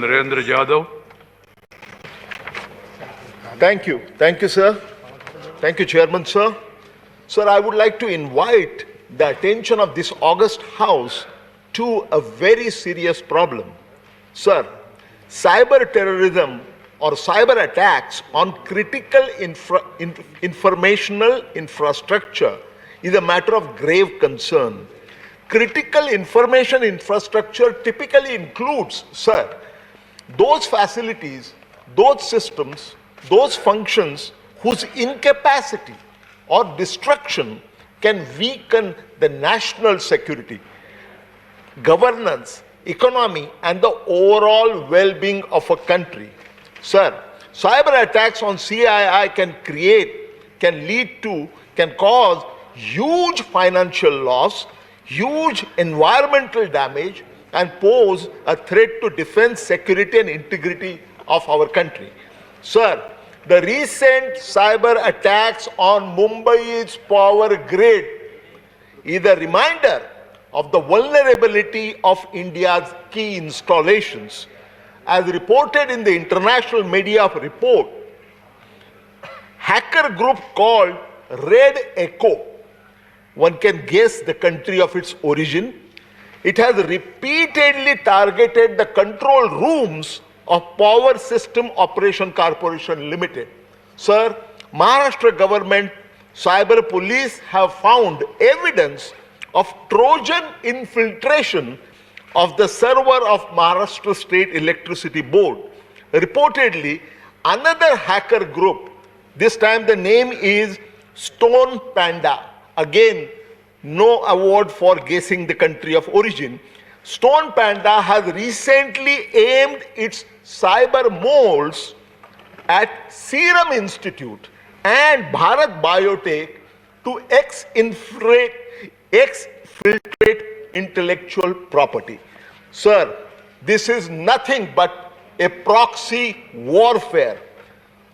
Narendra Jadhav. Thank you. Thank you, sir. Thank you, Chairman, sir. Sir, I would like to invite the attention of this august House to a very serious problem. Sir, cyber terrorism or cyber attacks on critical informational infrastructure is a matter of grave concern. Critical information infrastructure typically includes, sir, those facilities, those systems, those functions whose incapacity or destruction can weaken the national security, governance, economy, and the overall well-being of a country. Sir, cyber attacks on CII can cause huge financial loss, huge environmental damage, and pose a threat to defense, security, and integrity of our country. Sir, the recent cyber attacks on Mumbai's power grid is a reminder of the vulnerability of India's key installations. As reported in the international media report, hacker group called Red Echo, one can guess the country of its origin. It has repeatedly targeted the control rooms of Power System Operation Corporation Limited. Sir, Maharashtra government cyber police have found evidence of Trojan infiltration of the server of Maharashtra State Electricity Board. Reportedly, another hacker group, this time the name is Stone Panda. Again, no award for guessing the country of origin. Stone Panda has recently aimed its cyber molds at Serum Institute and Bharat Biotech to exfiltrate intellectual property. Sir, this is nothing but a proxy warfare.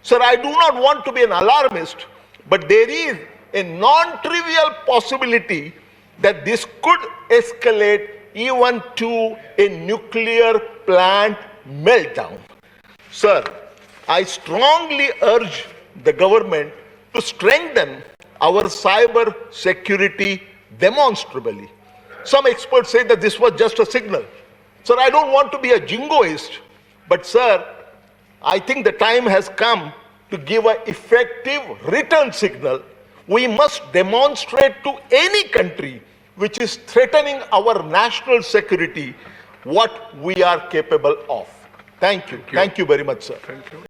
Sir, I do not want to be an alarmist, but there is a non-trivial possibility that this could escalate even to a nuclear plant meltdown. Sir, I strongly urge the government to strengthen our cyber security demonstrably. Some experts say that this was just a signal. Sir, I don't want to be a jingoist, but sir, I think the time has come to give an effective return signal. We must demonstrate to any country which is threatening our national security what we are capable of. Thank you. Thank you very much, sir. Thank you.